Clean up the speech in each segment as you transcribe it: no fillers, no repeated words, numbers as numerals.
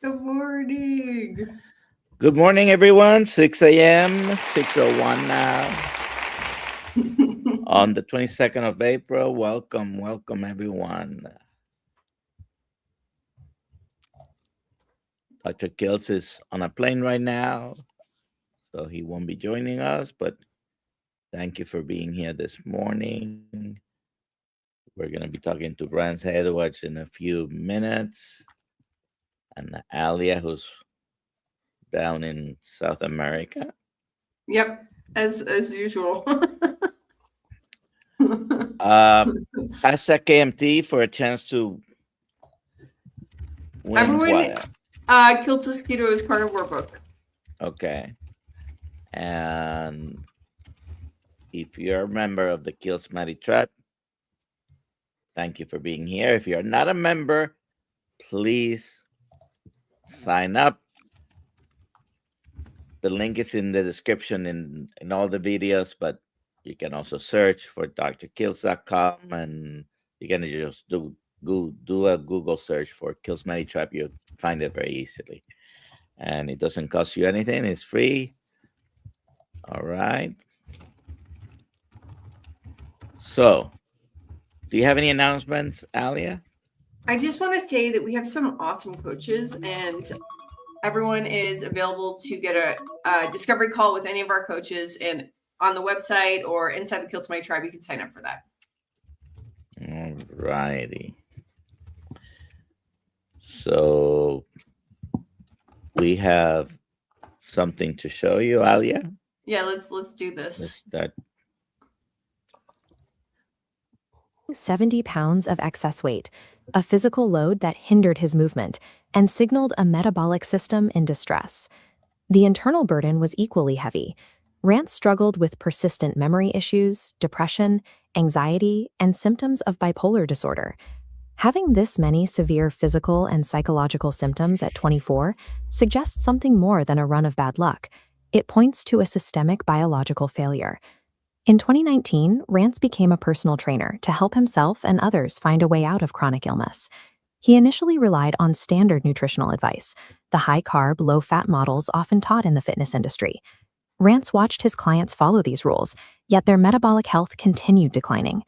Good morning. Good morning, everyone. 6 a.m., 6:01 now on the 22nd of April. Welcome, everyone. Dr. Kiltz is on a plane right now, so he won't be joining us, but thank you for being here this morning. We're going to be talking to Rance Edwards in a few minutes, and Alia, who's down in South America. Yep, as usual. Ask KMT for a chance to win Everyone, what? Kiltz Keto's carnivore book. Okay. And if you're a member of the Kiltz Method, thank you for being here. If you're not a member, please sign up. The link is in the description in all the videos, but you can also search for drkiltz.com, and you can just do a Google search for Kiltz Method. You'll find it very easily. And it doesn't cost you anything. It's free. All right. So, do you have any announcements, Alia? I just want to say that we have some awesome coaches, and everyone is available to get a discovery call with any of our coaches, and on the website or inside the Kiltz My Tribe, you can sign up for that. All righty. So we have something to show you, Alia. Yeah, let's do this. Let's start. 70 pounds of excess weight, a physical load that hindered his movement and signaled a metabolic system in distress. The internal burden was equally heavy. Rance struggled with persistent memory issues, depression, anxiety, and symptoms of bipolar disorder. Having this many severe physical and psychological symptoms at 24 suggests something more than a run of bad luck. It points to a systemic biological failure. In 2019, Rance became a personal trainer to help himself and others find a way out of chronic illness. He initially relied on standard nutritional advice, the high-carb, low-fat models often taught in the fitness industry. Rance watched his clients follow these rules, yet their metabolic health continued declining.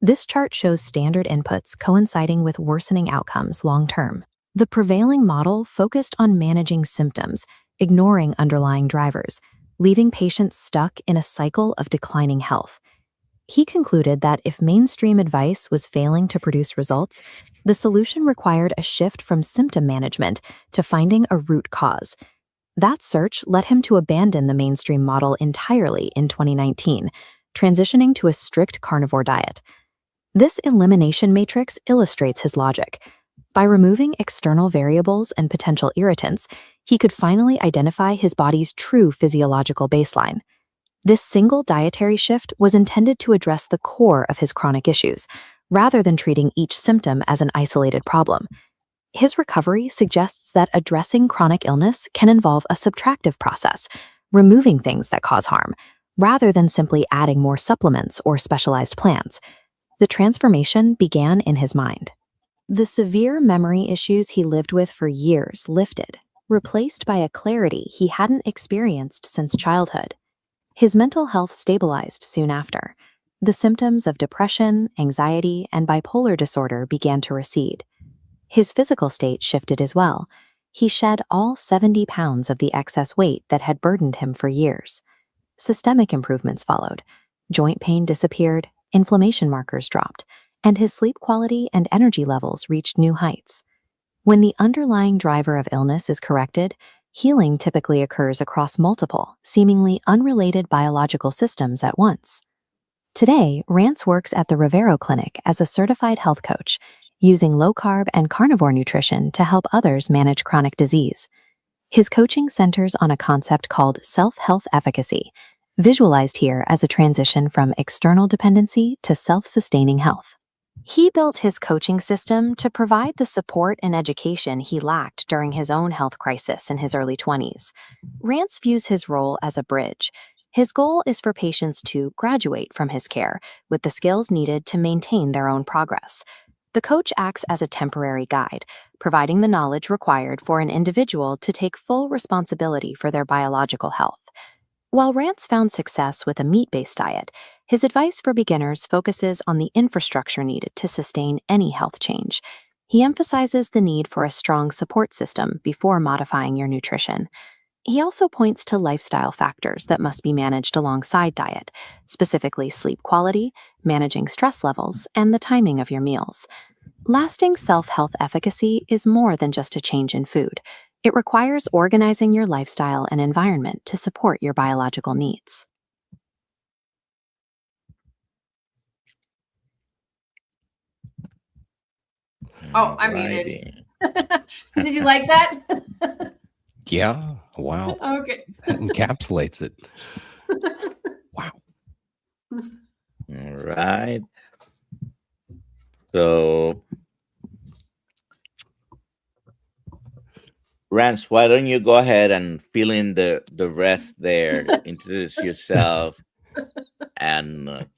This chart shows standard inputs coinciding with worsening outcomes long-term. The prevailing model focused on managing symptoms, ignoring underlying drivers, leaving patients stuck in a cycle of declining health. He concluded that if mainstream advice was failing to produce results, the solution required a shift from symptom management to finding a root cause. That search led him to abandon the mainstream model entirely in 2019, transitioning to a strict carnivore diet. This elimination matrix illustrates his logic. By removing external variables and potential irritants, he could finally identify his body's true physiological baseline. This single dietary shift was intended to address the core of his chronic issues, rather than treating each symptom as an isolated problem. His recovery suggests that addressing chronic illness can involve a subtractive process, removing things that cause harm, rather than simply adding more supplements or specialized plans. The transformation began in his mind. The severe memory issues he lived with for years lifted, replaced by a clarity he hadn't experienced since childhood. His mental health stabilized soon after. The symptoms of depression, anxiety, and bipolar disorder began to recede. His physical state shifted as well. He shed all 70 pounds of the excess weight that had burdened him for years. Systemic improvements followed. Joint pain disappeared, inflammation markers dropped, and his sleep quality and energy levels reached new heights. When the underlying driver of illness is corrected, healing typically occurs across multiple, seemingly unrelated biological systems at once. Today, Rance works at the Rivero Clinic as a certified health coach, using low-carb and carnivore nutrition to help others manage chronic disease. His coaching centers on a concept called self-health efficacy, visualized here as a transition from external dependency to self-sustaining health. He built his coaching system to provide the support and education he lacked during his own health crisis in his early 20s. Rance views his role as a bridge. His goal is for patients to graduate from his care with the skills needed to maintain their own progress. The coach acts as a temporary guide, providing the knowledge required for an individual to take full responsibility for their biological health. While Rance found success with a meat-based diet, his advice for beginners focuses on the infrastructure needed to sustain any health change. He emphasizes the need for a strong support system before modifying your nutrition. He also points to lifestyle factors that must be managed alongside diet, specifically sleep quality, managing stress levels, and the timing of your meals. Lasting self-health efficacy is more than just a change in food. It requires organizing your lifestyle and environment to support your biological needs. Oh, I'm muted. Alrighty. Did you like that? Yeah. Wow. Okay. That encapsulates it. Wow. All right. So, Rance, why don't you go ahead and fill in the rest there, introduce yourself, and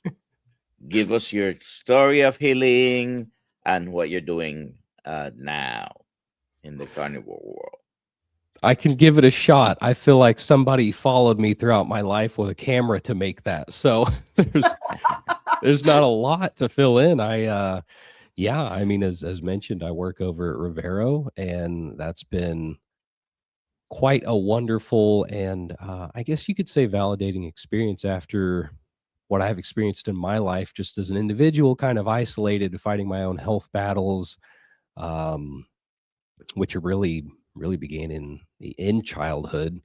give us your story of healing and what you're doing now in the carnivore world. I can give it a shot. I feel like somebody followed me throughout my life with a camera to make that. So there's not a lot to fill in. Yeah, I mean, as mentioned, I work over at Rivero, and that's been quite a wonderful and I guess you could say validating experience after what I've experienced in my life, just as an individual, kind of isolated, fighting my own health battles, which are really began in childhood.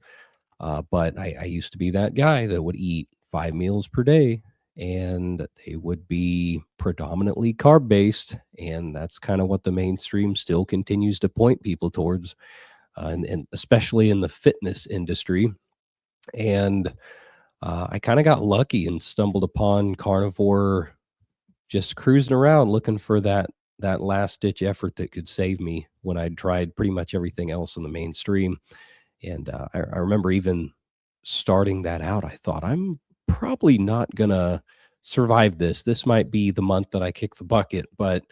But I used to be that guy that would eat 5 meals per day, and they would be predominantly carb based, and that's kind of what the mainstream still continues to point people towards, and especially in the fitness industry. And I kind of got lucky and stumbled upon carnivore, just cruising around looking for that last ditch effort that could save me when I'd tried pretty much everything else in the mainstream. And I remember even starting that out, I thought, I'm probably not gonna survive this. This might be the month that I kick the bucket. But,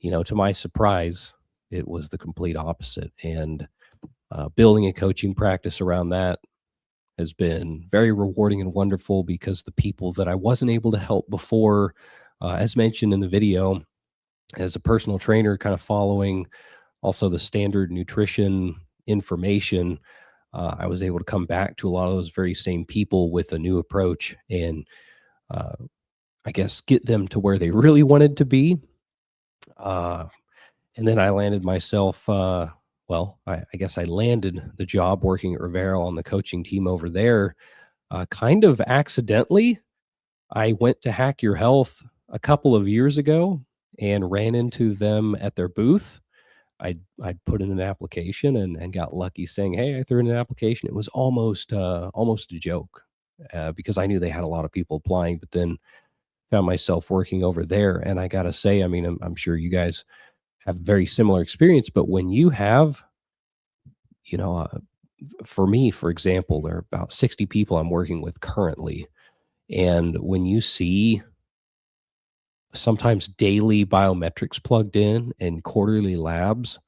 to my surprise, it was the complete opposite. And building a coaching practice around that has been very rewarding and wonderful, because the people that I wasn't able to help before, as mentioned in the video, as a personal trainer, kind of following also the standard nutrition information, I was able to come back to a lot of those very same people with a new approach, and I guess get them to where they really wanted to be. And then I landed myself, I guess I landed the job working at Rivero on the coaching team over there, kind of accidentally. I went to Hack Your Health a couple of years ago and ran into them at their booth. I'd put in an application and got lucky saying, hey, I threw in an application. It was almost a joke, because I knew they had a lot of people applying, but then found myself working over there. And I got to say, I mean, I'm sure you guys have a very similar experience, but when you have, for me, for example, there are about 60 people I'm working with currently. And when you see sometimes daily biometrics plugged in and quarterly labs,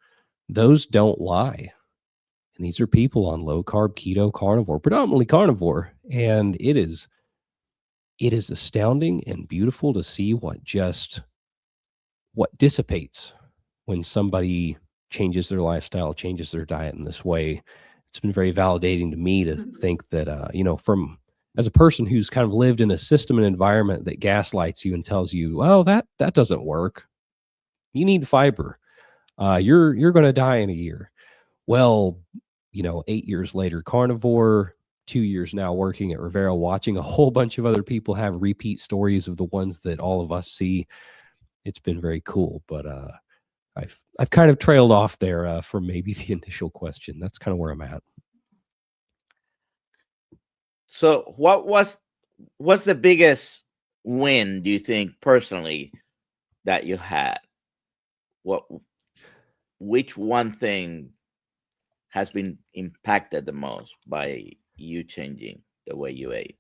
those don't lie. And these are people on low carb, keto, carnivore, predominantly carnivore. And it is astounding and beautiful to see what dissipates when somebody changes their lifestyle, changes their diet in this way. It's been very validating to me to think that, as a person who's kind of lived in a system and environment that gaslights you and tells you, well, that doesn't work. You need fiber. You're going to die in a year. Well, 8 years later, carnivore, 2 years now working at Rivero, watching a whole bunch of other people have repeat stories of the ones that all of us see. It's been very cool, but I've kind of trailed off there from maybe the initial question. That's kind of where I'm at. So what's the biggest win, do you think, personally, that you had? Which one thing has been impacted the most by you changing the way you ate?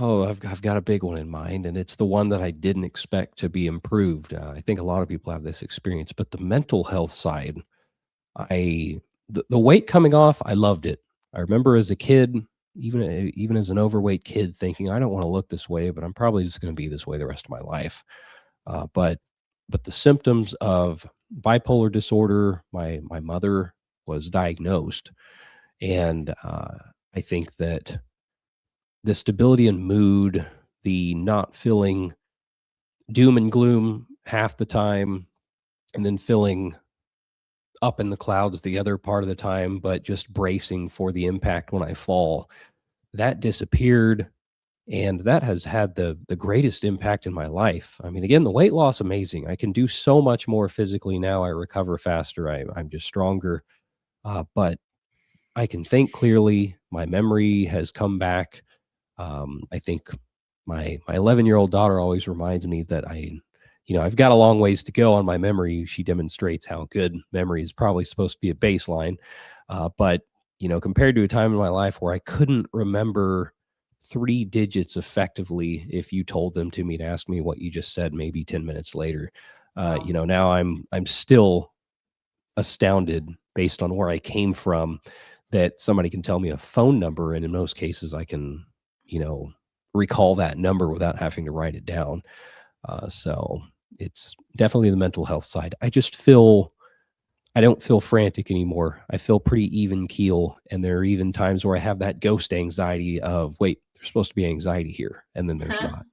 Oh, I've got a big one in mind, and it's the one that I didn't expect to be improved. I think a lot of people have this experience, but the mental health side, the weight coming off, I loved it. I remember as a kid, even as an overweight kid, thinking I don't want to look this way, but I'm probably just going to be this way the rest of my life. But the symptoms of bipolar disorder, my mother was diagnosed, and I think that the stability in mood, the not feeling doom and gloom half the time, and then feeling up in the clouds the other part of the time, but just bracing for the impact when I fall, that disappeared. And that has had the greatest impact in my life. I mean, again, the weight loss, amazing. I can do so much more physically now. I recover faster. I'm just stronger. But I can think clearly. My memory has come back. I think my 11-year-old daughter always reminds me that I've got a long ways to go on my memory. She demonstrates how good memory is probably supposed to be a baseline. But compared to a time in my life where I couldn't remember 3 digits effectively, if you told them to me to ask me what you just said, maybe 10 minutes later, now I'm still astounded based on where I came from that somebody can tell me a phone number. And in most cases I can, recall that number without having to write it down. So it's definitely the mental health side. I don't feel frantic anymore. I feel pretty even keel. And there are even times where I have that ghost anxiety of, wait, there's supposed to be anxiety here. And then there's not.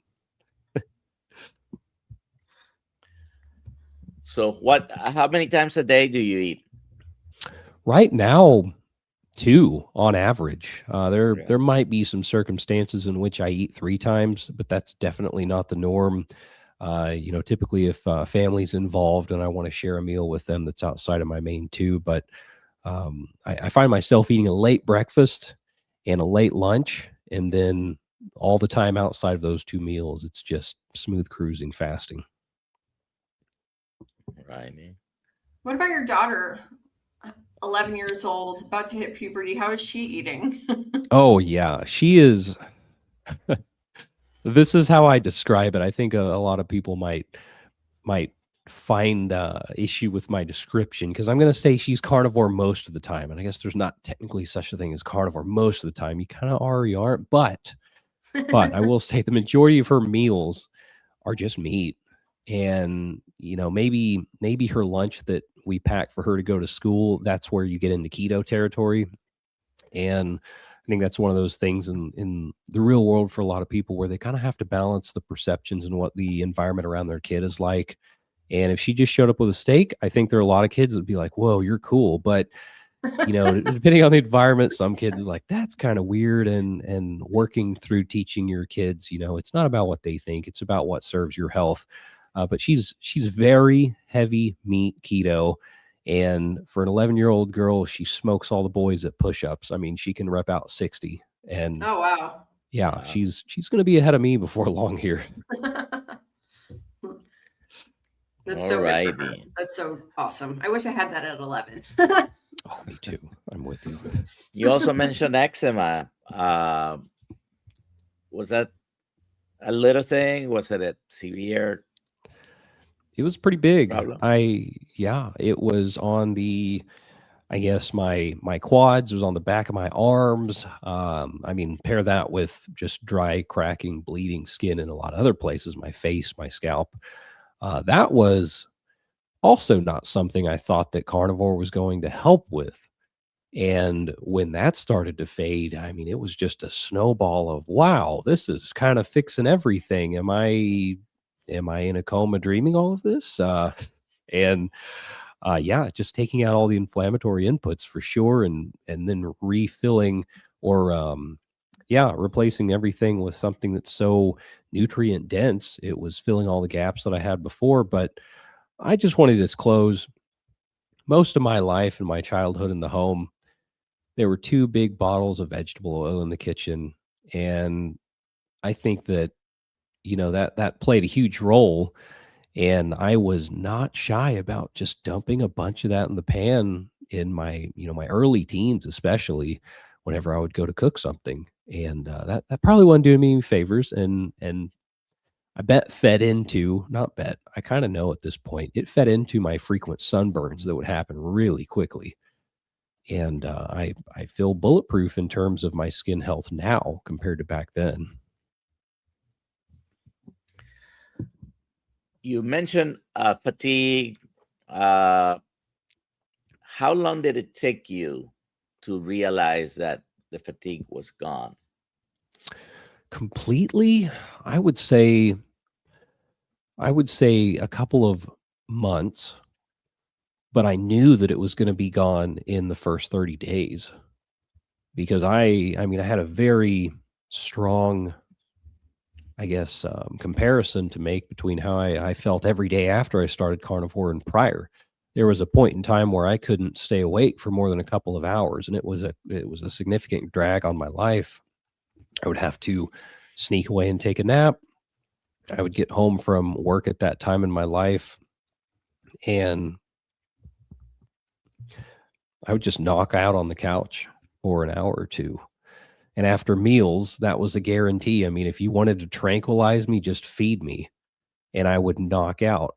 So how many times a day do you eat? Right now, 2 on average. There might be some circumstances in which I eat 3 times, but that's definitely not the norm. Typically if family's involved and I want to share a meal with them, that's outside of my main 2. But I find myself eating a late breakfast and a late lunch, and then all the time outside of those 2 meals, it's just smooth cruising fasting. Right. What about your daughter? 11 years old, about to hit puberty. How is she eating? Oh yeah, she is. This is how I describe it. I think a lot of people might find issue with my description, because I'm going to say she's carnivore most of the time. And I guess there's not technically such a thing as carnivore most of the time. You kind of are or you aren't. But I will say the majority of her meals are just meat. And, maybe her lunch that we pack for her to go to school, that's where you get into keto territory. And I think that's one of those things in the real world for a lot of people where they kind of have to balance the perceptions and what the environment around their kid is like. And if she just showed up with a steak, I think there are a lot of kids that would be like, whoa, you're cool. But, depending on the environment, some kids are like, that's kind of weird. And working through teaching your kids, it's not about what they think. It's about what serves your health. But she's very heavy meat keto. And for an 11-year-old girl, she smokes all the boys at push-ups. I mean, she can rep out 60. And oh, wow. Yeah, wow. She's going to be ahead of me before long here. That's so good for her. That's so awesome. I wish I had that at 11. Oh, me too. I'm with you. You also mentioned eczema. Was that a little thing? Was it a severe? It was pretty big. Problem? It was on I guess my quads, it was on the back of my arms. Pair that with just dry, cracking, bleeding skin in a lot of other places, my face, my scalp. That was also not something I thought that carnivore was going to help with. And when that started to fade, it was just a snowball of, wow, this is kind of fixing everything. Am I in a coma dreaming all of this? Just taking out all the inflammatory inputs for sure. And then refilling or, replacing everything with something that's so nutrient dense. It was filling all the gaps that I had before. But I just want to disclose, most of my life in my childhood in the home, there were 2 big bottles of vegetable oil in the kitchen. And I think that, that played a huge role. And I was not shy about just dumping a bunch of that in the pan in my, my early teens, especially whenever I would go to cook something. And that probably wasn't doing me any favors. And I bet not bet, I kind of know at this point, it fed into my frequent sunburns that would happen really quickly. And I feel bulletproof in terms of my skin health now compared to back then. You mentioned fatigue. How long did it take you to realize that the fatigue was gone? Completely, I would say a couple of months, but I knew that it was going to be gone in the first 30 days because I had a very strong, I guess, comparison to make between how I felt every day after I started carnivore and prior. There was a point in time where I couldn't stay awake for more than a couple of hours, and it was a significant drag on my life. I would have to sneak away and take a nap. I would get home from work at that time in my life, and I would just knock out on the couch for an hour or two. And after meals, that was a guarantee. I mean, if you wanted to tranquilize me, just feed me, and I would knock out.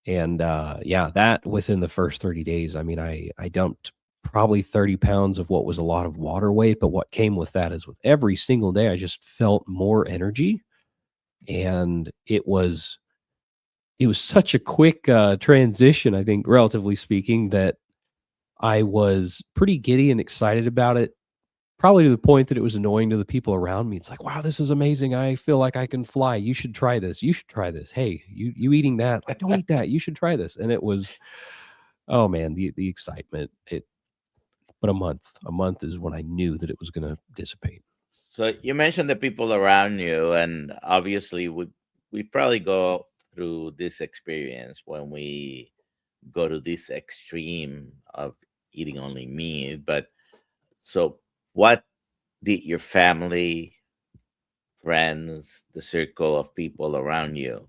And that within the first 30 days, I mean, I dumped probably 30 pounds of what was a lot of water weight. But what came with that is with every single day, I just felt more energy. And it was such a quick transition, I think, relatively speaking, that I was pretty giddy and excited about it, probably to the point that it was annoying to the people around me. It's like, wow, this is amazing. I feel like I can fly. You should try this. You should try this. Hey, you eating that? Like, don't eat that. You should try this. And it was, oh man, the excitement. But a month is when I knew that it was going to dissipate. So you mentioned the people around you, and obviously we probably go through this experience when we go to this extreme of eating only meat. But so what did your family, friends, the circle of people around you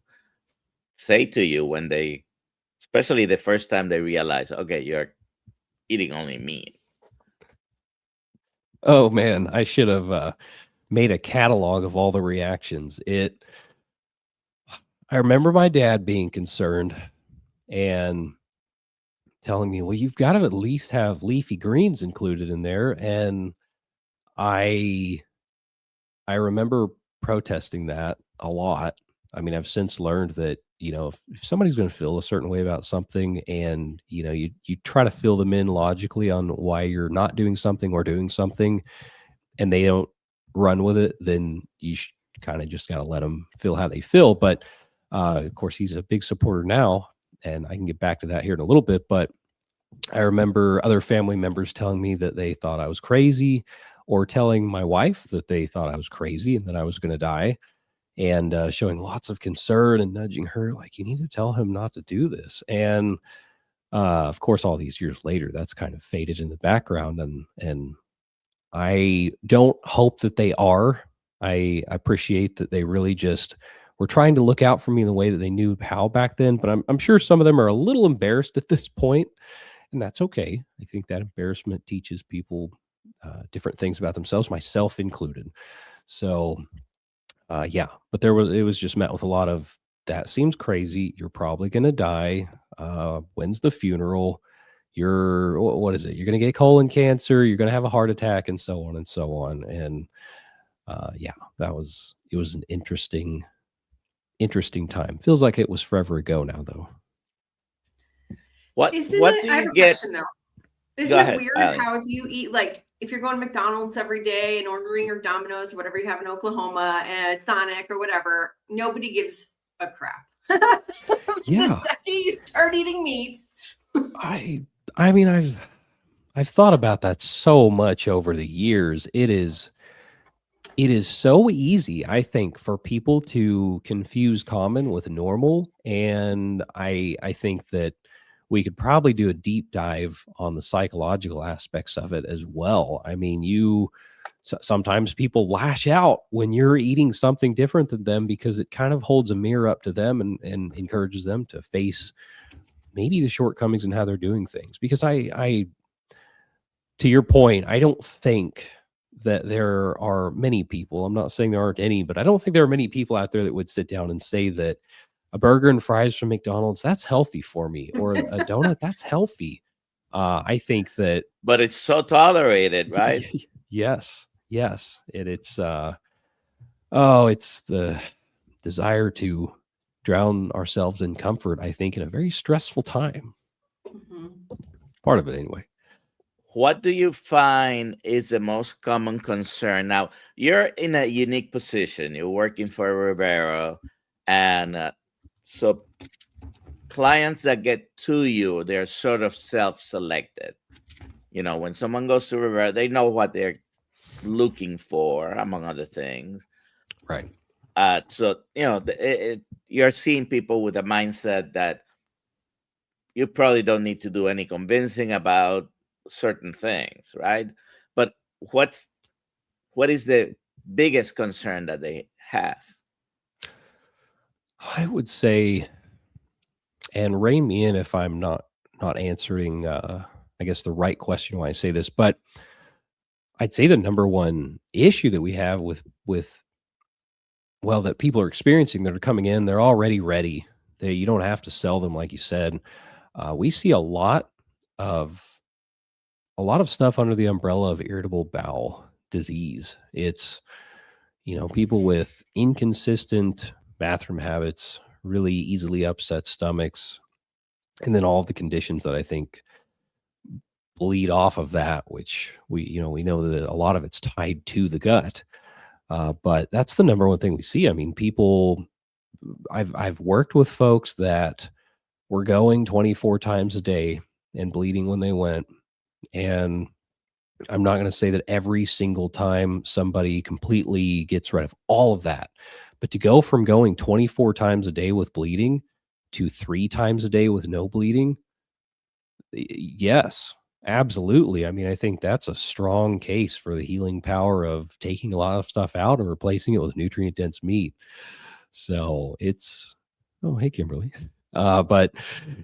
say to you when they, especially the first time they realize, okay, you're eating only meat? Oh man, I should have made a catalog of all the reactions. I remember my dad being concerned and telling me, well, you've got to at least have leafy greens included in there. And I remember protesting that a lot. I mean, I've since learned that, if somebody's going to feel a certain way about something and, you try to fill them in logically on why you're not doing something or doing something and they don't run with it, then you kind of just got to let them feel how they feel. But of course, he's a big supporter now, and I can get back to that here in a little bit. But I remember other family members telling me that they thought I was crazy, or telling my wife that they thought I was crazy and that I was going to die, and showing lots of concern and nudging her, like, you need to tell him not to do this. And of course, all these years later, that's kind of faded in the background. And I don't hope that they are. I appreciate that they really just were trying to look out for me in the way that they knew how back then. But I'm sure some of them are a little embarrassed at this point, and that's okay. I think that embarrassment teaches people different things about themselves, myself included. So, but it was just met with a lot of, that seems crazy. You're probably going to die. When's the funeral? What is it? You're going to get colon cancer. You're going to have a heart attack, and so on and so on. And it was an interesting time. Feels like it was forever ago now, though. What do you get? Question, though. Isn't it weird how if you eat, like, if you're going to McDonald's every day and ordering or Domino's or whatever you have in Oklahoma, Sonic or whatever, nobody gives a crap. Yeah. You start eating meats. I mean, I've thought about that so much over the years. It is so easy, I think, for people to confuse common with normal. And I think that we could probably do a deep dive on the psychological aspects of it as well. I mean, sometimes people lash out when you're eating something different than them because it kind of holds a mirror up to them and encourages them to face maybe the shortcomings in how they're doing things. Because I to your point, I don't think that there are many people, I'm not saying there aren't any, but I don't think there are many people out there that would sit down and say that a burger and fries from McDonald's, that's healthy for me, or a donut, that's healthy. I think that, But it's so tolerated, right? yes, it's it's the desire to drown ourselves in comfort, I think, in a very stressful time. Part of it anyway. What do you find is the most common concern? Now, you're in a unique position. You're working for Rivera, and so clients that get to you, they're sort of self-selected. You know, when someone goes to Rivera, they know what they're looking for, among other things. Right. So, you know, you're seeing people with a mindset that you probably don't need to do any convincing about certain things, right? But what is the biggest concern that they have? I would say, and rein me in if I'm not answering, I guess, the right question when I say this, but I'd say the number one issue that we have with that people are experiencing that are coming in, they're already ready. You don't have to sell them, like you said. We see a lot of stuff under the umbrella of irritable bowel disease. It's, people with inconsistent bathroom habits, really easily upset stomachs, and then all of the conditions that I think bleed off of that, which we know that a lot of it's tied to the gut. But that's the number one thing we see. I mean, I've worked with folks that were going 24 times a day and bleeding when they went. And I'm not going to say that every single time somebody completely gets rid of all of that, but to go from going 24 times a day with bleeding to 3 times a day with no bleeding, yes, absolutely. I mean, I think that's a strong case for the healing power of taking a lot of stuff out and replacing it with nutrient dense meat. So it's, oh, hey, Kimberly. But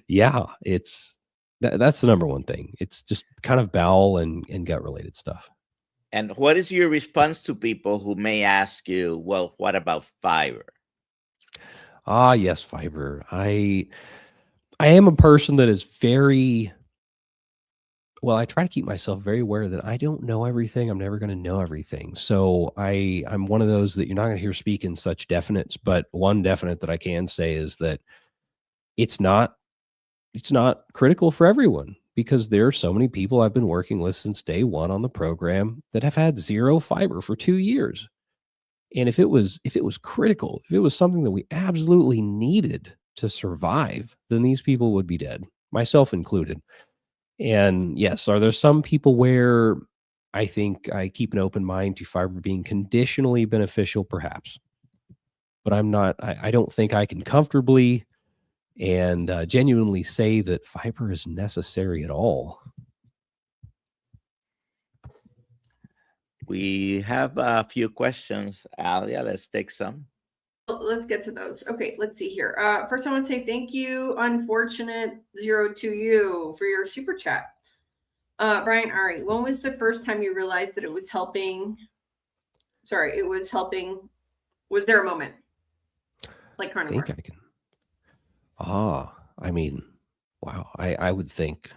yeah, that's the number one thing. It's just kind of bowel and gut related stuff. And what is your response to people who may ask you, well, what about fiber? Yes, fiber. I am a person that is very, I try to keep myself very aware that I don't know everything. I'm never going to know everything. So I'm one of those that you're not going to hear speak in such definites, but one definite that I can say is that it's not critical for everyone, because there are so many people I've been working with since day one on the program that have had 0 fiber for 2 years. And if it was critical, if it was something that we absolutely needed to survive, then these people would be dead, myself included. And yes, are there some people where I think I keep an open mind to fiber being conditionally beneficial? Perhaps. But I don't think I can comfortably and genuinely say that fiber is necessary at all. We have a few questions, Alia. Let's take some. Let's get to those. Okay, let's see here. First, I want to say thank you, Unfortunate02U, for your super chat. Brian Ari, when was the first time you realized that it was helping? Sorry, it was helping. Was there a moment? Like carnivore? I think I can. I mean, wow. I would think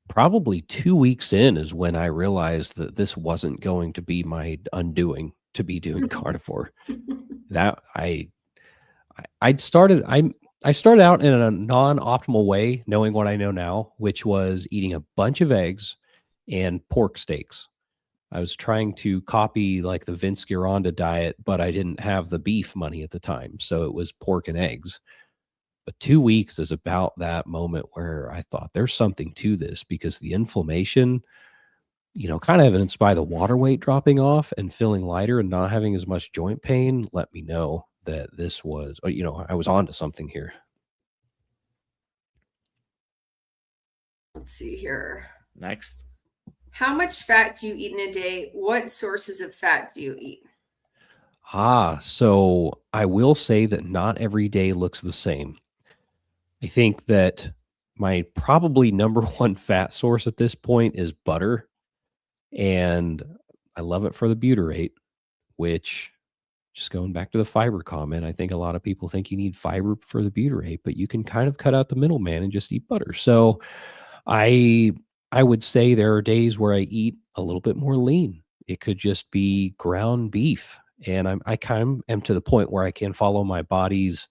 probably 2 weeks in is when I realized that this wasn't going to be my undoing to be doing carnivore. That I started out in a non-optimal way, knowing what I know now, which was eating a bunch of eggs and pork steaks. I was trying to copy like the Vince Gironda diet, but I didn't have the beef money at the time. So it was pork and eggs. But 2 weeks is about that moment where I thought there's something to this, because the inflammation, kind of evidenced by the water weight dropping off and feeling lighter and not having as much joint pain, let me know that this was, I was onto something here. Let's see here. Next. How much fat do you eat in a day? What sources of fat do you eat? So I will say that not every day looks the same. I think that my probably number one fat source at this point is butter. And I love it for the butyrate, which, just going back to the fiber comment, I think a lot of people think you need fiber for the butyrate, but you can kind of cut out the middleman and just eat butter. So I would say there are days where I eat a little bit more lean. It could just be ground beef. And I kind of am to the point where I can follow my body's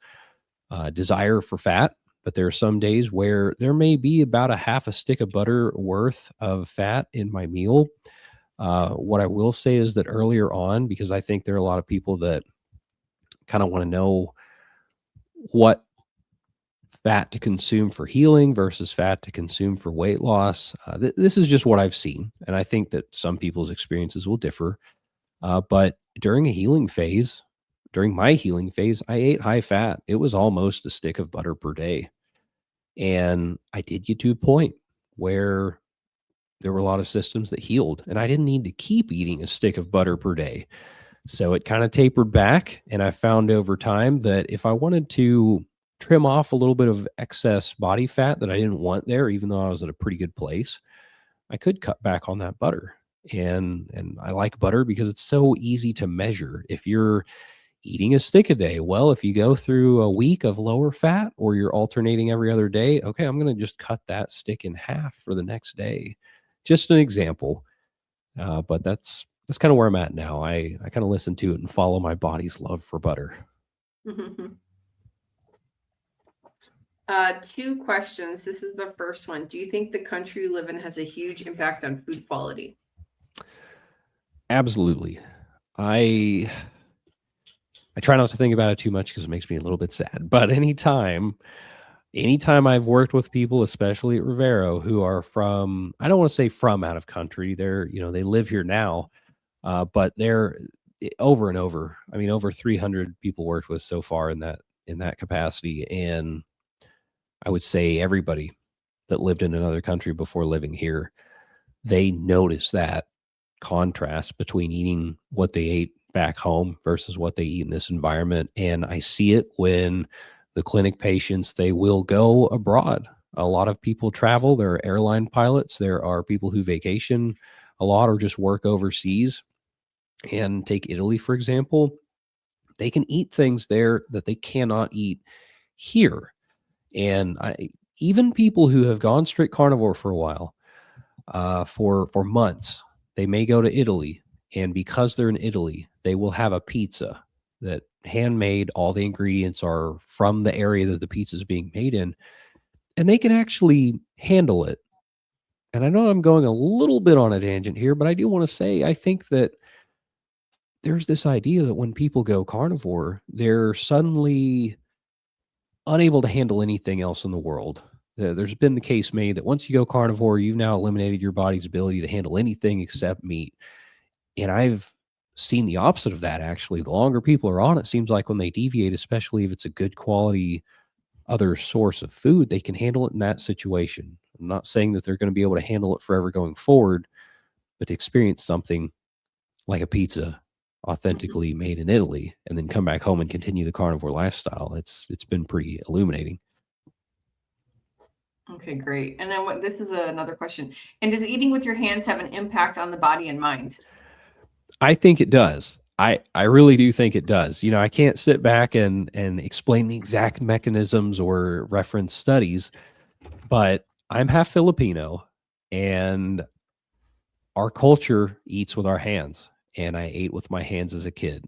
desire for fat. But there are some days where there may be about a half a stick of butter worth of fat in my meal. What I will say is that earlier on, because I think there are a lot of people that kind of want to know what fat to consume for healing versus fat to consume for weight loss. This is just what I've seen. And I think that some people's experiences will differ. But during my healing phase, I ate high fat. It was almost a stick of butter per day. And I did get to a point where there were a lot of systems that healed, and I didn't need to keep eating a stick of butter per day. So it kind of tapered back. And I found over time that if I wanted to trim off a little bit of excess body fat that I didn't want there, even though I was at a pretty good place, I could cut back on that butter. And I like butter because it's so easy to measure. If you're eating a stick a day, well, if you go through a week of lower fat or you're alternating every other day, okay, I'm going to just cut that stick in half for the next day. Just an example. But that's kind of where I'm at now. I kind of listen to it and follow my body's love for butter. 2 questions. This is the first one. Do you think the country you live in has a huge impact on food quality? Absolutely. I try not to think about it too much because it makes me a little bit sad. But anytime I've worked with people, especially at Rivero, who are from, I don't want to say from out of country. They're, they live here now, but they're over and over. I mean, over 300 people worked with so far in that capacity. And I would say everybody that lived in another country before living here, they notice that contrast between eating what they ate back home versus what they eat in this environment. And I see it when the clinic patients, they will go abroad. A lot of people travel. There are airline pilots. There are people who vacation a lot or just work overseas. And take Italy, for example. They can eat things there that they cannot eat here. And even people who have gone strict carnivore for a while, for months, they may go to Italy. And because they're in Italy, they will have a pizza that handmade, all the ingredients are from the area that the pizza is being made in, and they can actually handle it. And I know I'm going a little bit on a tangent here, but I do want to say, I think that there's this idea that when people go carnivore, they're suddenly unable to handle anything else in the world. There's been the case made that once you go carnivore, you've now eliminated your body's ability to handle anything except meat. And I've seen the opposite of that, actually. The longer people are on it, seems like when they deviate, especially if it's a good quality other source of food, they can handle it in that situation. I'm not saying that they're going to be able to handle it forever going forward, but to experience something like a pizza authentically made in Italy and then come back home and continue the carnivore lifestyle, it's been pretty illuminating. Okay, great. And then this is another question. And does eating with your hands have an impact on the body and mind? I think it does. I really do think it does. I can't sit back and explain the exact mechanisms or reference studies, but I'm half Filipino and our culture eats with our hands. And I ate with my hands as a kid.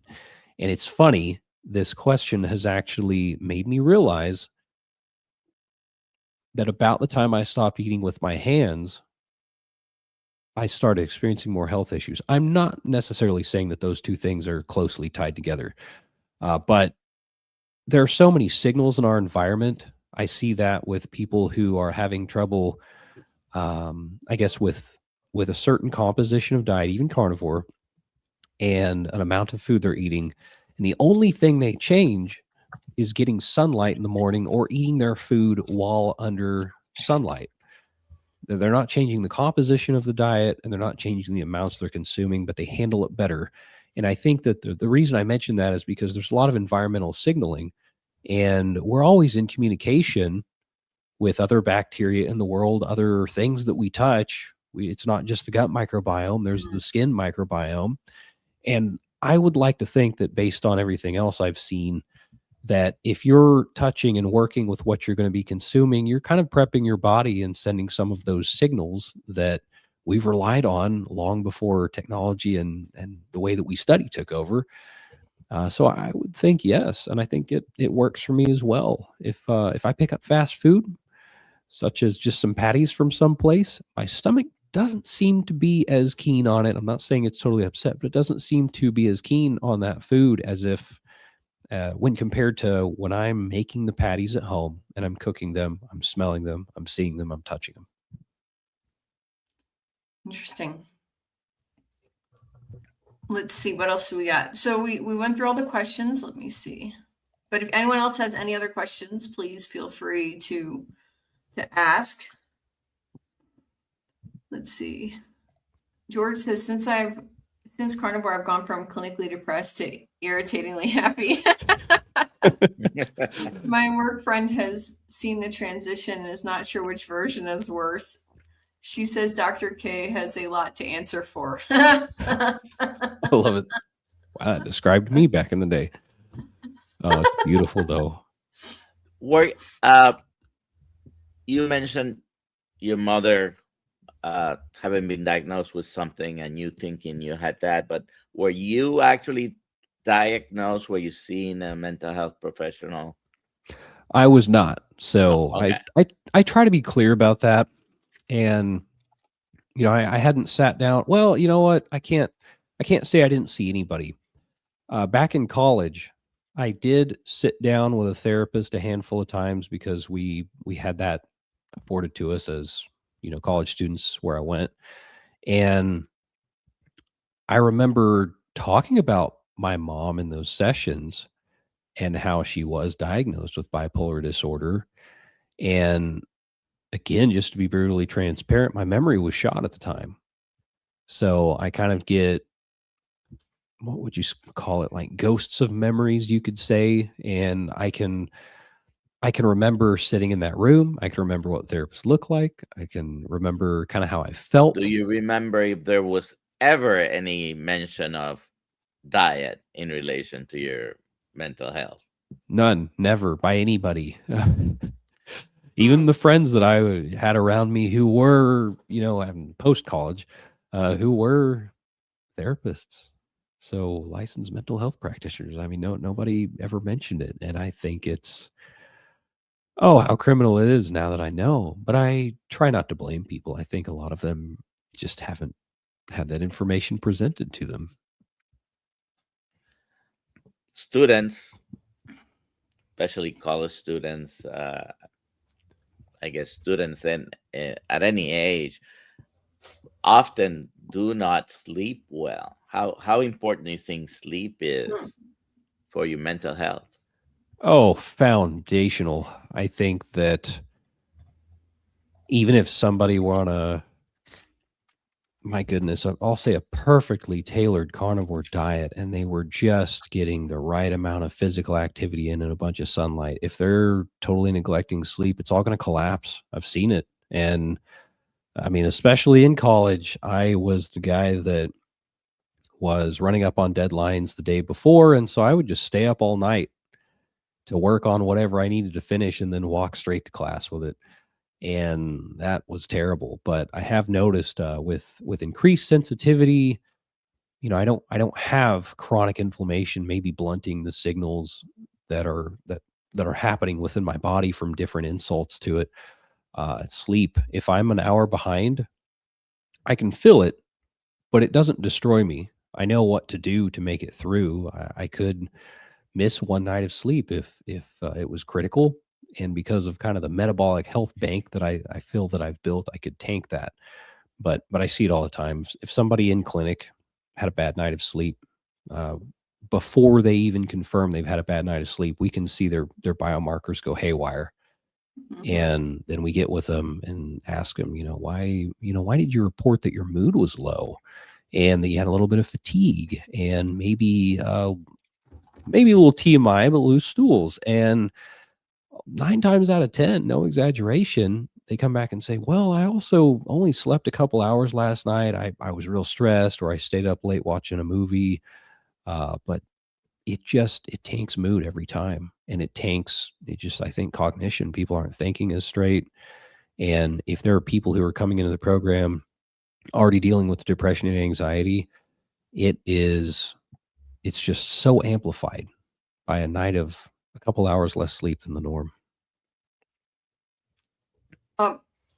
And it's funny, this question has actually made me realize that about the time I stopped eating with my hands, I started experiencing more health issues. I'm not necessarily saying that those two things are closely tied together, but there are so many signals in our environment. I see that with people who are having trouble, I guess, with a certain composition of diet, even carnivore, and an amount of food they're eating. And the only thing they change is getting sunlight in the morning or eating their food while under sunlight. They're not changing the composition of the diet and they're not changing the amounts they're consuming, but they handle it better. And I think that the reason I mention that is because there's a lot of environmental signaling and we're always in communication with other bacteria in the world, other things that we touch, It's not just the gut microbiome. There's the skin microbiome. And I would like to think that based on everything else I've seen, that if you're touching and working with what you're going to be consuming, you're kind of prepping your body and sending some of those signals that we've relied on long before technology and the way that we study took over. So I would think yes, and I think it works for me as well. If I pick up fast food, such as just some patties from someplace, my stomach doesn't seem to be as keen on it. I'm not saying it's totally upset, but it doesn't seem to be as keen on that food as if when compared to when I'm making the patties at home and I'm cooking them, I'm smelling them, I'm seeing them, I'm touching them. Interesting. Let's see, what else do we got? So we went through all the questions. Let me see. But if anyone else has any other questions, please feel free to ask. Let's see. George says, since carnivore, I've gone from clinically depressed to irritatingly happy. My work friend has seen the transition and is not sure which version is worse. She says Dr. K has a lot to answer for. I love it. Wow, that described me back in the day. Oh, it's beautiful though. Were you mentioned your mother having been diagnosed with something and you thinking you had that, but were you actually diagnosed? Were you seeing a mental health professional? I was not. So Okay. I try to be clear about that. And, you know, I hadn't sat down. Well, you know what? I can't say I didn't see anybody. Back in college, I did sit down with a therapist a handful of times because we had that afforded to us as, you know, college students where I went. And I remember talking about my mom in those sessions and how she was diagnosed with bipolar disorder. And again, just to be brutally transparent, my memory was shot at the time. So I kind of get, what would you call it? Like ghosts of memories, you could say. And I can remember sitting in that room. I can remember what therapists look like. I can remember kind of how I felt. Do you remember if there was ever any mention of diet in relation to your mental health? None, never, by anybody. Even the friends that I had around me who were, you know, post-college, who were therapists. So licensed mental health practitioners. I mean, nobody ever mentioned it. And I think it's, oh, how criminal it is now that I know. But I try not to blame people. I think a lot of them just haven't had that information presented to them. Students, especially college students, I guess students at any age often do not sleep well. How important do you think sleep is for your mental health? Oh, foundational. I think that even if somebody were on a, my goodness, I'll say a perfectly tailored carnivore diet and they were just getting the right amount of physical activity in and a bunch of sunlight, if they're totally neglecting sleep, it's all going to collapse. I've seen it. And I mean, especially in college, I was the guy that was running up on deadlines the day before. And so I would just stay up all night to work on whatever I needed to finish and then walk straight to class with it. And that was terrible. But I have noticed with increased sensitivity, you know, I don't have chronic inflammation, maybe blunting the signals that are happening within my body from different insults to it. Sleep, if I'm an hour behind, I can feel it, but it doesn't destroy me. I know what to do to make it through. I could miss one night of sleep if it was critical. And because of kind of the metabolic health bank that I feel that I've built, I could tank that. But I see it all the time. If somebody in clinic had a bad night of sleep, before they even confirm they've had a bad night of sleep, we can see their biomarkers go haywire. And then we get with them and ask them, why did you report that your mood was low and that you had a little bit of fatigue and maybe a little TMI, but loose stools? And 9 times out of 10, no exaggeration, they come back and say, well, I also only slept a couple hours last night. I was real stressed, or I stayed up late watching a movie. But it tanks mood every time. And I think cognition. People aren't thinking as straight. And if there are people who are coming into the program already dealing with depression and anxiety, it's just so amplified by a night of a couple hours less sleep than the norm.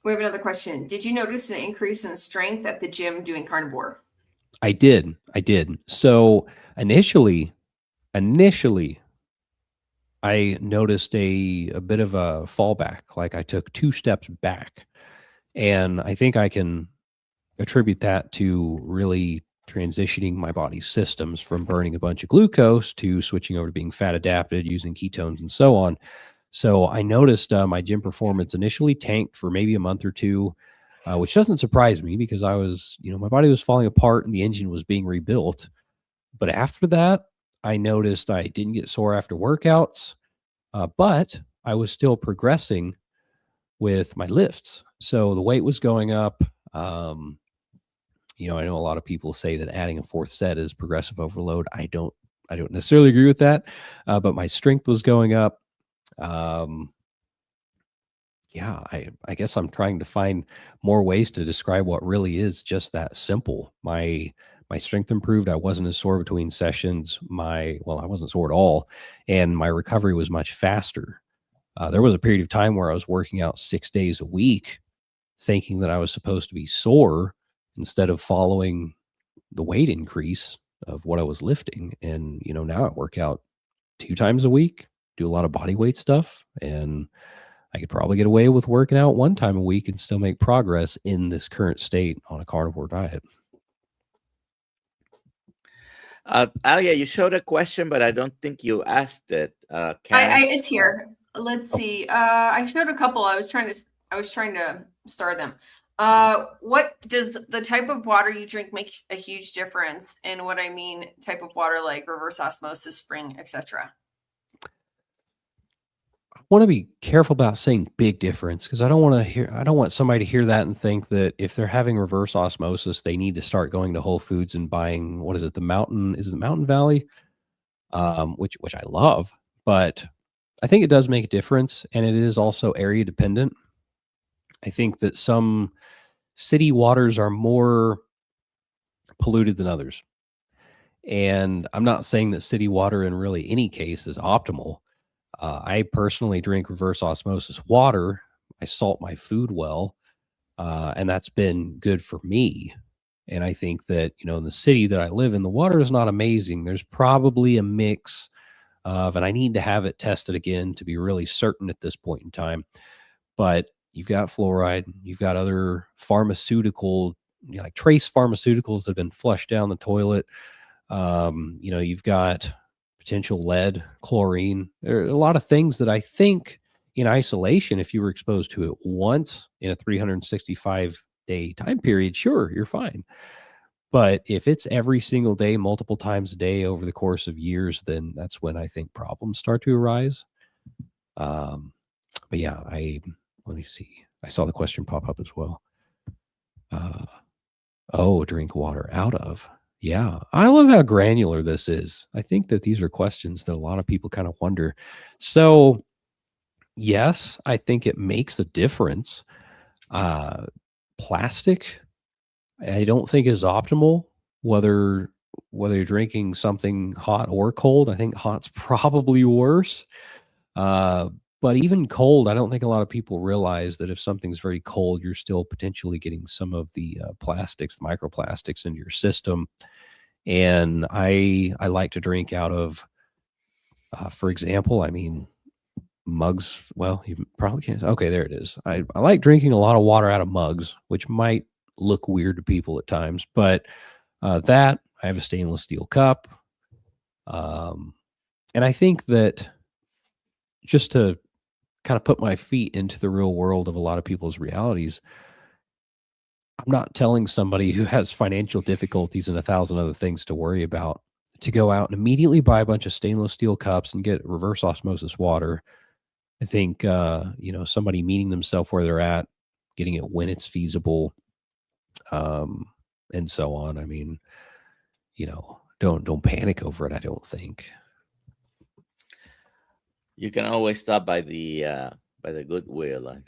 We have another question. Did you notice an increase in strength at the gym doing carnivore? I did. So initially, I noticed a bit of a fallback. Like I took 2 steps back, and I think I can attribute that to really transitioning my body's systems from burning a bunch of glucose to switching over to being fat adapted, using ketones and so on. So I noticed my gym performance initially tanked for maybe a month or two, which doesn't surprise me because I was, my body was falling apart and the engine was being rebuilt. But after that, I noticed I didn't get sore after workouts, but I was still progressing with my lifts. So the weight was going up. I know a lot of people say that adding a 4th set is progressive overload. I don't necessarily agree with that, but my strength was going up. I guess I'm trying to find more ways to describe what really is just that simple. My strength improved. I wasn't as sore between sessions. I wasn't sore at all, and my recovery was much faster. There was a period of time where I was working out 6 days a week, thinking that I was supposed to be sore instead of following the weight increase of what I was lifting. And, now I work out 2 times a week, do a lot of body weight stuff, and I could probably get away with working out 1 time a week and still make progress in this current state on a carnivore diet. Alia, you showed a question, but I don't think you asked it. It's here. Let's see. I showed a couple. I was trying to star them. What does the type of water you drink make a huge difference? And what I mean, type of water like reverse osmosis, spring, etc. I want to be careful about saying big difference because I don't want somebody to hear that and think that if they're having reverse osmosis, they need to start going to Whole Foods and buying, the Mountain Valley? Which I love, but I think it does make a difference, and it is also area dependent. I think that some city waters are more polluted than others. And I'm not saying that city water in really any case is optimal. I personally drink reverse osmosis water. I salt my food well, and that's been good for me. And I think that, in the city that I live in, the water is not amazing. There's probably a mix of, and I need to have it tested again to be really certain at this point in time. But you've got fluoride, you've got other pharmaceutical, like trace pharmaceuticals that have been flushed down the toilet. You've got potential lead, chlorine. There are a lot of things that I think in isolation, if you were exposed to it once in a 365-day time period, sure, you're fine. But if it's every single day, multiple times a day over the course of years, then that's when I think problems start to arise. But yeah, let me see. I saw the question pop up as well. Drink water out of. Yeah, I love how granular this is. I think that these are questions that a lot of people kind of wonder. So yes, I think it makes a difference. Plastic, I don't think is optimal, whether you're drinking something hot or cold. I think hot's probably worse. But even cold, I don't think a lot of people realize that if something's very cold, you're still potentially getting some of the plastics, the microplastics into your system. And I like to drink out of, for example, mugs. Well, you probably can't. Okay, there it is. I like drinking a lot of water out of mugs, which might look weird to people at times, but that I have a stainless steel cup. And I think that just to kind of put my feet into the real world of a lot of people's realities, I'm not telling somebody who has financial difficulties and 1,000 other things to worry about to go out and immediately buy a bunch of stainless steel cups and get reverse osmosis water. I think, somebody meeting themselves where they're at getting it when it's feasible, and so on. I mean, don't panic over it, I don't think. You can always stop by the Goodwill and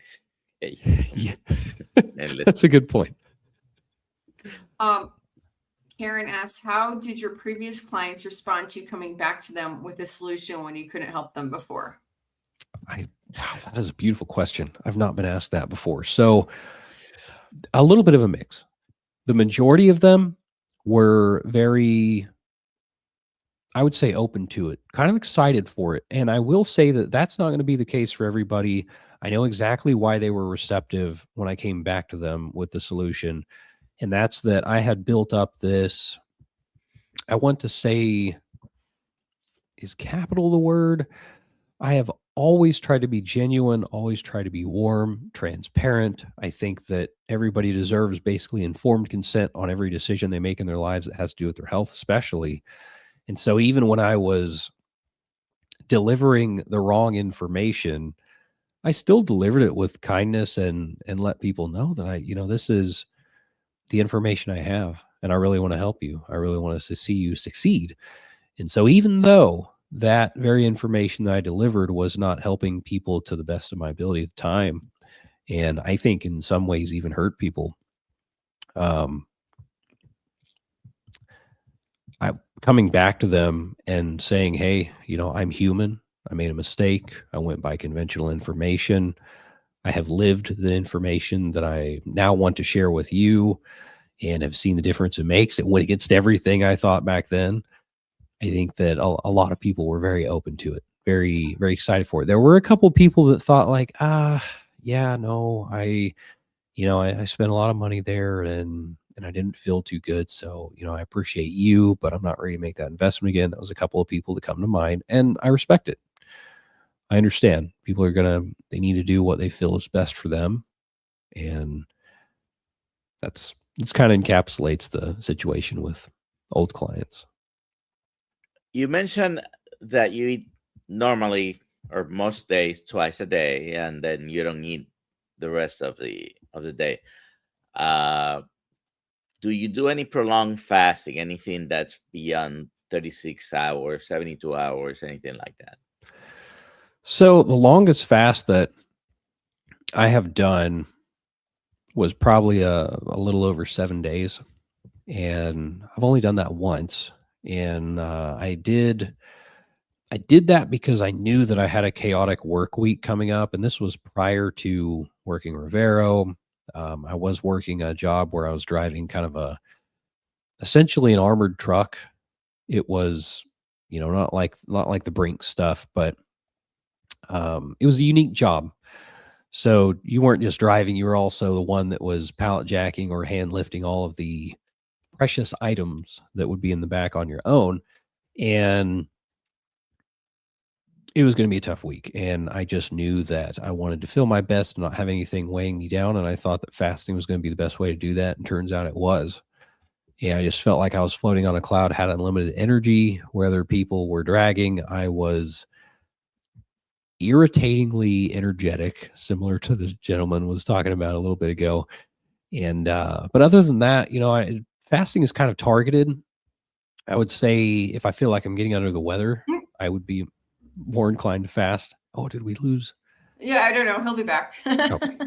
Yeah. and That's a good point. Karen asks, how did your previous clients respond to coming back to them with a solution when you couldn't help them before? That is a beautiful question. I've not been asked that before. So a little bit of a mix. The majority of them were very, I would say, open to it, kind of excited for it. And I will say that that's not going to be the case for everybody. I know exactly why they were receptive when I came back to them with the solution. And that's that I had built up this, I want to say, is capital the word? I have always tried to be genuine, always try to be warm, transparent. I think that everybody deserves basically informed consent on every decision they make in their lives that has to do with their health, especially. And so even when I was delivering the wrong information, I still delivered it with kindness and let people know that this is the information I have, and I really want to help you. I really want to see you succeed. And so even though that very information that I delivered was not helping people to the best of my ability at the time, and I think in some ways even hurt people, I coming back to them and saying, hey, I'm human. I made a mistake. I went by conventional information. I have lived the information that I now want to share with you and have seen the difference it makes. It went against everything I thought back then. I think that a lot of people were very open to it, very, very excited for it. There were a couple of people that thought like, yeah, no, I spent a lot of money there and I didn't feel too good. So, I appreciate you, but I'm not ready to make that investment again. That was a couple of people that come to mind, and I respect it. I understand people they need to do what they feel is best for them. And it's kind of encapsulates the situation with old clients. You mentioned that you eat normally or most days twice a day, and then you don't eat the rest of the day. Do you do any prolonged fasting? Anything that's beyond 36 hours, 72 hours, anything like that? So the longest fast that I have done was probably a little over 7 days, and I've only done that once. And I did that because I knew that I had a chaotic work week coming up, and this was prior to working Rivero. I was working a job where I was driving kind of essentially an armored truck. It was, not like the Brink stuff, but it was a unique job. So you weren't just driving, you were also the one that was pallet jacking or hand lifting all of the precious items that would be in the back on your own. And it was going to be a tough week. And I just knew that I wanted to feel my best and not have anything weighing me down. And I thought that fasting was going to be the best way to do that. And turns out it was. And I just felt like I was floating on a cloud, had unlimited energy. Whether people were dragging, I was irritatingly energetic, similar to the gentleman was talking about a little bit ago. And, but other than that, fasting is kind of targeted. I would say if I feel like I'm getting under the weather, I would be more inclined to fast. Oh, did we lose? Yeah, I don't know. He'll be back. Okay.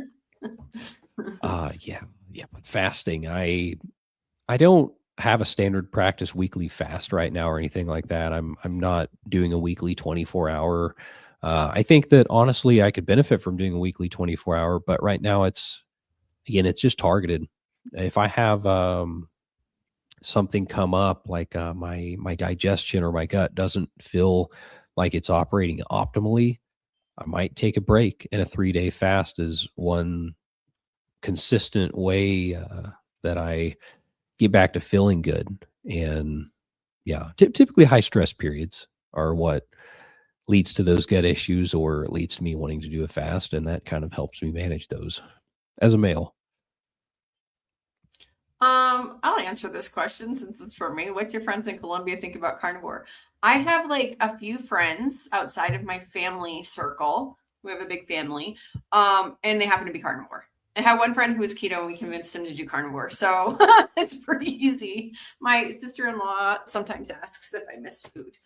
Yeah. But fasting, I don't have a standard practice weekly fast right now or anything like that. I'm not doing a weekly 24-hour. I think that honestly, I could benefit from doing a weekly 24-hour, but right now it's just targeted. If I have something come up like my digestion or my gut doesn't feel like it's operating optimally, I might take a break, and a 3-day fast is one consistent way that I get back to feeling good. And yeah, typically high stress periods are what leads to those gut issues, or leads to me wanting to do a fast. And that kind of helps me manage those as a male. I'll answer this question since it's for me. What's your friends in Colombia think about carnivore? I have like a few friends outside of my family circle. We have a big family. And they happen to be carnivore. I had one friend who was keto and we convinced him to do carnivore. So it's pretty easy. My sister-in-law sometimes asks if I miss food.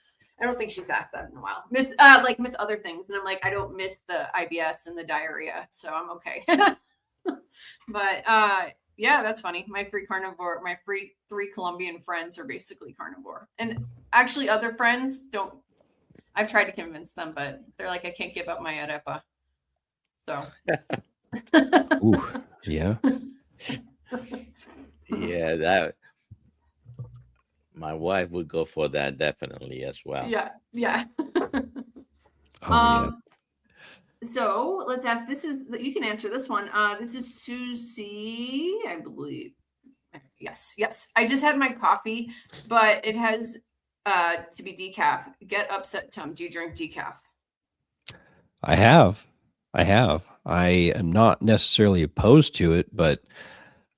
I don't think she's asked that in a while. Miss other things. And I'm like, I don't miss the IBS and the diarrhea. So I'm okay. But yeah, that's funny. My three Colombian friends are basically carnivore. And actually other friends don't. I've tried to convince them, but they're like, I can't give up my arepa. So. Ooh, yeah. Yeah, that my wife would go for that definitely as well. Yeah. Oh, So let's ask. You can answer this one. This is Susie, I believe. Yes. I just had my coffee, but it has to be decaf. Get upset, Tom. Do you drink decaf? I have. I am not necessarily opposed to it, but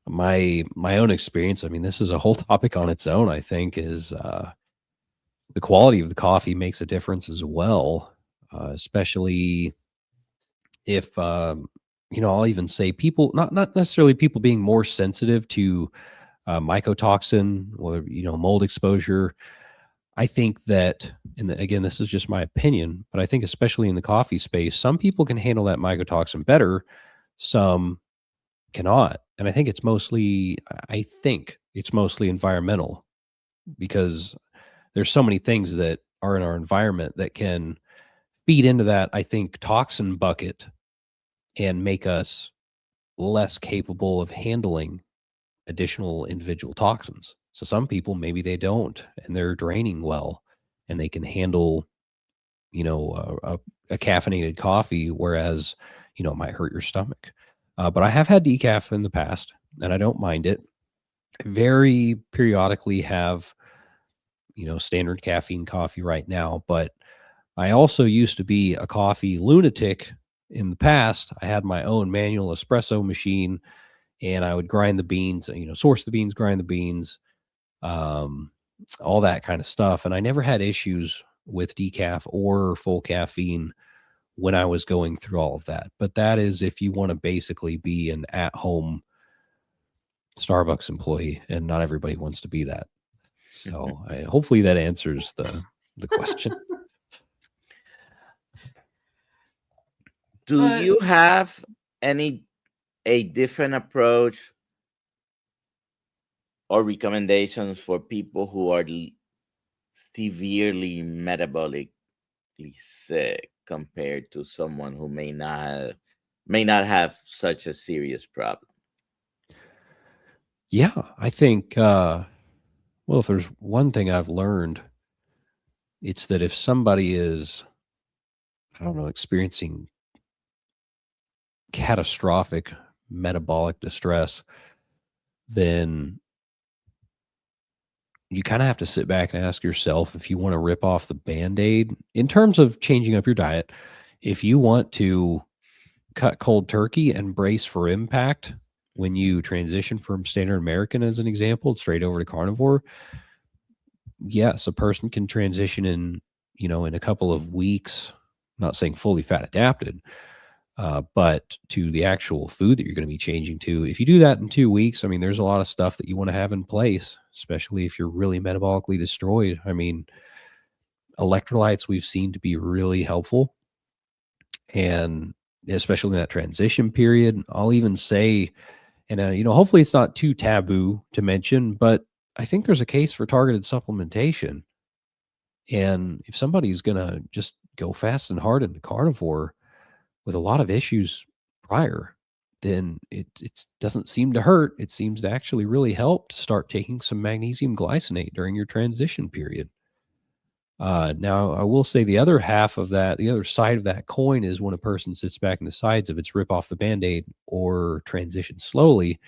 my own experience, I mean, this is a whole topic on its own, I think, is the quality of the coffee makes a difference as well, especially if, I'll even say people, not necessarily people being more sensitive to mycotoxin or, mold exposure. I think that, and again, this is just my opinion, but I think especially in the coffee space, some people can handle that mycotoxin better, some cannot. And I think it's mostly environmental, because there's so many things that are in our environment that can feed into that, I think, toxin bucket and make us less capable of handling additional individual toxins. So some people, maybe they don't, and they're draining well, and they can handle, a caffeinated coffee, whereas, it might hurt your stomach. But I have had decaf in the past, and I don't mind it. I very periodically have, standard caffeine coffee right now, but I also used to be a coffee lunatic in the past. I had my own manual espresso machine, and I would grind the beans, source the beans, grind the beans, all that kind of stuff. And I never had issues with decaf or full caffeine when I was going through all of that. But that is if you want to basically be an at-home Starbucks employee, and not everybody wants to be that. So hopefully that answers the question. Do you have a different approach or recommendations for people who are severely metabolically sick compared to someone who may not have such a serious problem? Yeah, I think, if there's one thing I've learned, it's that if somebody is, experiencing catastrophic metabolic distress, then you kind of have to sit back and ask yourself if you want to rip off the Band-Aid in terms of changing up your diet. If you want to cut cold turkey and brace for impact when you transition from standard American, as an example, straight over to carnivore, yes, a person can transition in a couple of weeks, not saying fully fat adapted, but to the actual food that you're going to be changing to. If you do that in 2 weeks, I mean, there's a lot of stuff that you want to have in place, especially if you're really metabolically destroyed. I mean, electrolytes we've seen to be really helpful, and especially in that transition period. I'll even say, and hopefully it's not too taboo to mention, but I think there's a case for targeted supplementation. And if somebody's going to just go fast and hard into carnivore with a lot of issues prior, then it doesn't seem to hurt. It seems to actually really help to start taking some magnesium glycinate during your transition period. Now, I will say the other half of that, the other side of that coin, is when a person sits back and decides if it's rip off the Band-Aid or transition slowly,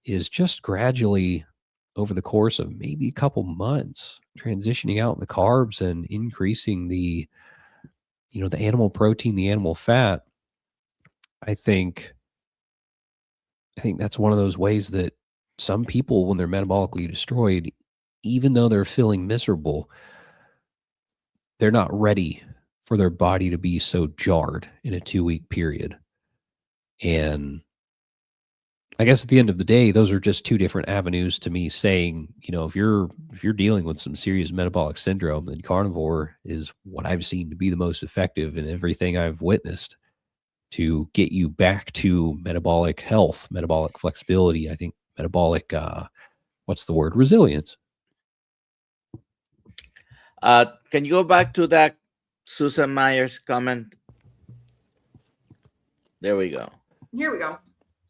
is just gradually over the course of maybe a couple months transitioning out the carbs and increasing the animal protein, the animal fat. I think that's one of those ways that some people, when they're metabolically destroyed, even though they're feeling miserable, they're not ready for their body to be so jarred in a 2-week period. And I guess at the end of the day, those are just two different avenues to me saying, you know, if you're dealing with some serious metabolic syndrome, then carnivore is what I've seen to be the most effective in everything I've witnessed to get you back to metabolic health, metabolic flexibility. I think metabolic, what's the word? Resilience. Can you go back to that Susan Myers comment? There we go. Here we go.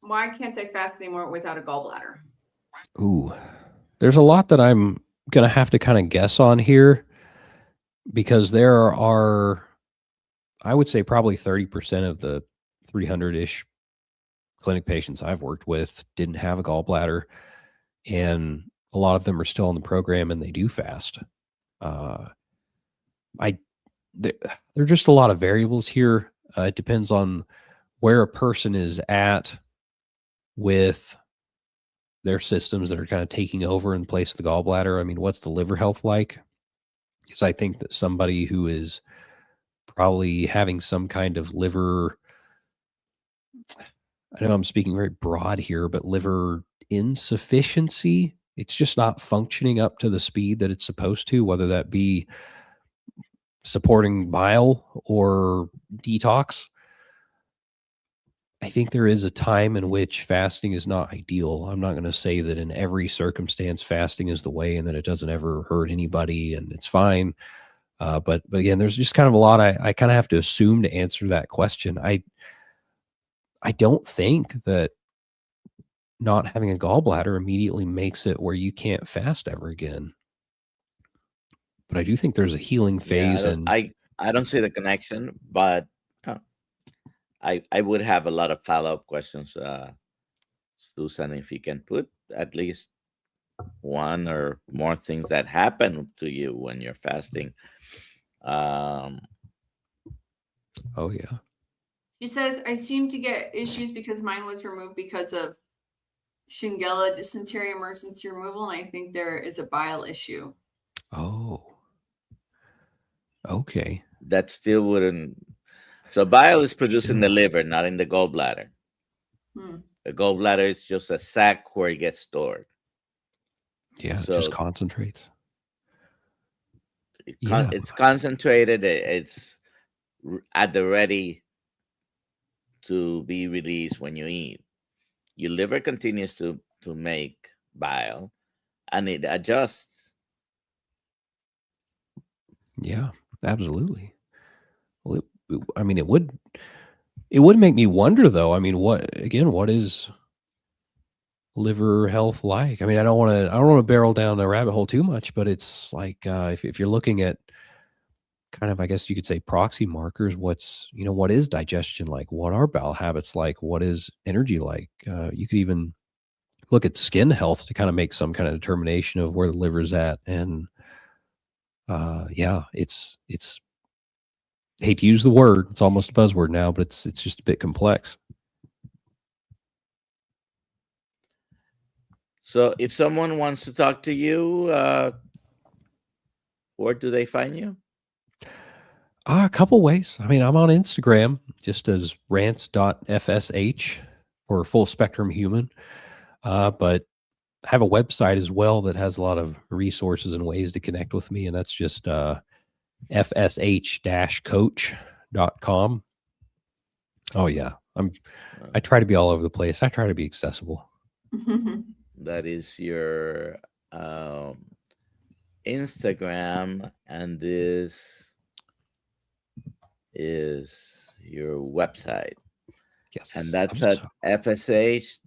Why can't I fast anymore without a gallbladder? Ooh, there's a lot that I'm going to have to kind of guess on here, because there are, I would say probably 30% of the 300-ish clinic patients I've worked with didn't have a gallbladder, and a lot of them are still in the program and they do fast. There are just a lot of variables here. It depends on where a person is at with their systems that are kind of taking over in place of the gallbladder. I mean, what's the liver health like? Because I think that somebody who is probably having some kind of liver, I know I'm speaking very broad here, but liver insufficiency, it's just not functioning up to the speed that it's supposed to, whether that be supporting bile or detox. I think there is a time in which fasting is not ideal. I'm not going to say that in every circumstance fasting is the way and that it doesn't ever hurt anybody and it's fine. But again, there's just kind of a lot I kind of have to assume to answer that question. I don't think that not having a gallbladder immediately makes it where you can't fast ever again. But I do think there's a healing phase. I don't see the connection, but I would have a lot of follow-up questions, Susan, if you can put at least one or more things that happen to you when you're fasting. Oh, yeah. She says, I seem to get issues because mine was removed because of Shigella dysentery emergency removal, and I think there is a bile issue. Oh. Okay. That still wouldn't. So bile is produced in the liver, not in the gallbladder. The gallbladder is just a sac where it gets stored. Yeah, so it just concentrates. It's concentrated. It's at the ready to be released when you eat. Your liver continues to make bile, and it adjusts. Yeah, absolutely. Well, I mean, it would make me wonder, though. I mean, what is liver health like? I mean, I don't want to barrel down the rabbit hole too much, but it's like if you're looking at kind of, I guess you could say, proxy markers, what is digestion like? What are bowel habits like? What is energy like? You could even look at skin health to kind of make some kind of determination of where the liver's at. And it's I hate to use the word, it's almost a buzzword now, but it's just a bit complex. So if someone wants to talk to you, where do they find you? A couple ways. I mean, I'm on Instagram just as rance.fsh for full spectrum human. But I have a website as well that has a lot of resources and ways to connect with me. And that's just fsh-coach.com. Oh yeah. I try to be all over the place. I try to be accessible. That is your Instagram, and this is your website. Yes. And that's at fsh-coach.com.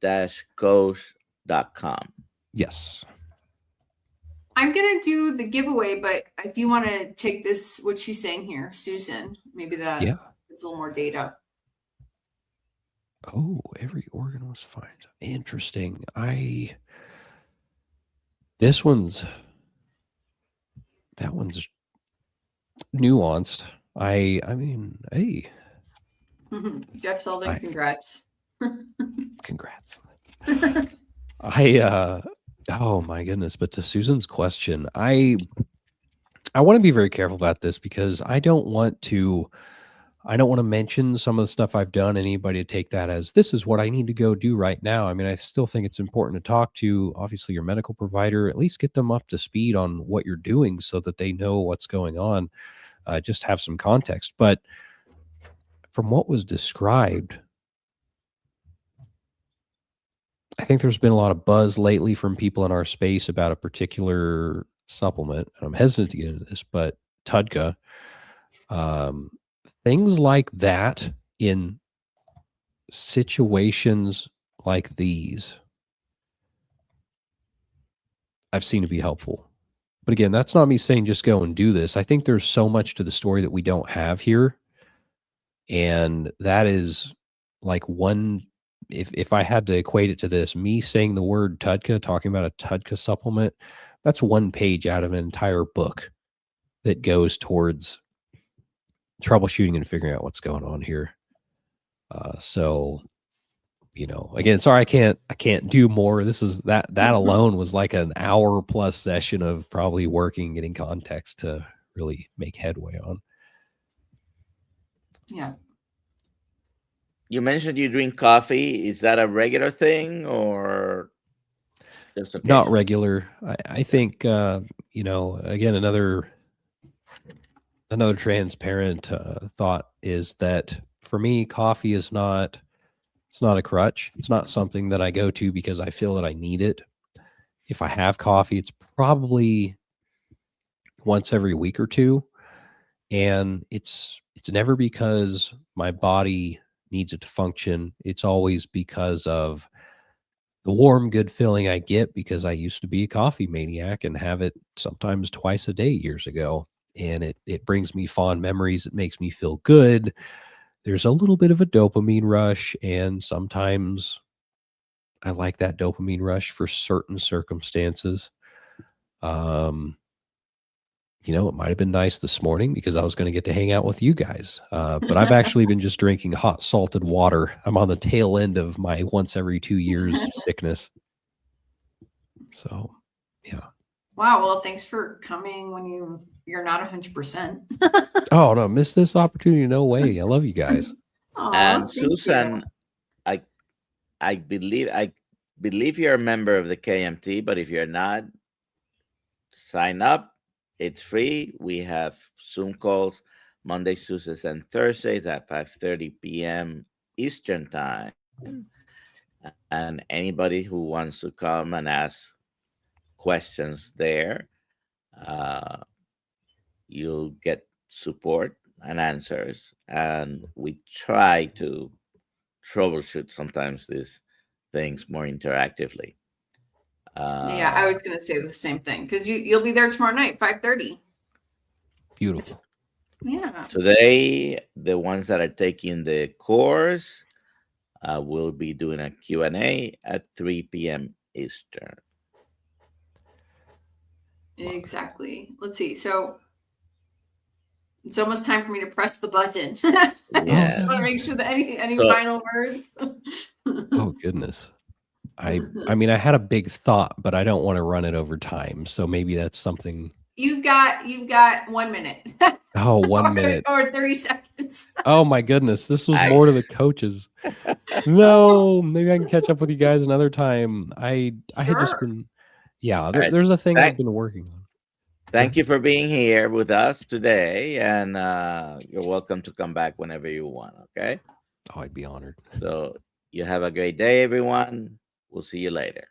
Yes. I'm going to do the giveaway, but if you want to take this, what she's saying here, Susan, maybe that it's a little more data. Oh, every organ was fine. Interesting. That one's nuanced. I mean, hey. Jeff Sullivan, congrats. Congrats. Oh my goodness. But to Susan's question, I want to be very careful about this because I don't want to I don't want to mention some of the stuff I've done. Anybody to take that as this is what I need to go do right now. I mean, I still think it's important to talk to obviously your medical provider, at least get them up to speed on what you're doing so that they know what's going on. Just have some context. But from what was described, I think there's been a lot of buzz lately from people in our space about a particular supplement. I'm hesitant to get into this, but TUDCA, things like that in situations like these, I've seen to be helpful. But again, that's not me saying just go and do this. I think there's so much to the story that we don't have here. And that is like one, if I had to equate it to this, me saying the word TUDCA, talking about a TUDCA supplement, that's one page out of an entire book that goes towards troubleshooting and figuring out what's going on here. So, you know, again, sorry, I can't do more. This is that alone was like an hour plus session of probably working, getting context to really make headway on. Yeah. You mentioned you drink coffee. Is that a regular thing or just Not occasional? regular. I think, you know, again, another transparent thought is that for me, coffee is not, it's not a crutch. It's not something that I go to because I feel that I need it. If I have coffee, it's probably once every week or two. And it's never because my body needs it to function. It's always because of the warm, good feeling I get because I used to be a coffee maniac and have it sometimes twice a day years ago. And it brings me fond memories. It makes me feel good. There's a little bit of a dopamine rush, and sometimes I like that dopamine rush for certain circumstances. You know, it might have been nice this morning because I was going to get to hang out with you guys. But I've actually been just drinking hot salted water. I'm on the tail end of my once every 2 years sickness. So, yeah. Wow. Well, thanks for coming when you're not 100%. Oh, no, miss this opportunity. No way. I love you guys. Aw, And thank you. Susan, I believe you're a member of the KMT, but if you're not, sign up. It's free. We have Zoom calls Mondays, Tuesdays, and Thursdays at 5:30 p.m. Eastern time. And anybody who wants to come and ask questions there, you'll get support and answers. And we try to troubleshoot sometimes these things more interactively. Yeah, I was gonna say the same thing because you'll be there tomorrow night, 5:30. Beautiful. Yeah. Today, the ones that are taking the course will be doing a Q&A at 3 p.m. Eastern. Exactly. Let's see. So it's almost time for me to press the button. I Yeah. just want to make sure that any So- final words. Oh, goodness. I mean, I had a big thought, but I don't want to run it over time. So maybe that's something. You've got 1 minute. Oh, 1 minute. Or 30 seconds. Oh, my goodness. This was I- more to the coaches. No, maybe I can catch up with you guys another time. I had just Sure. been, yeah, All right. there's a thing I've Thank- been working on. Thank you for being here with us today, and you're welcome to come back whenever you want, okay? Oh, I'd be honored. So you have a great day, everyone. We'll see you later.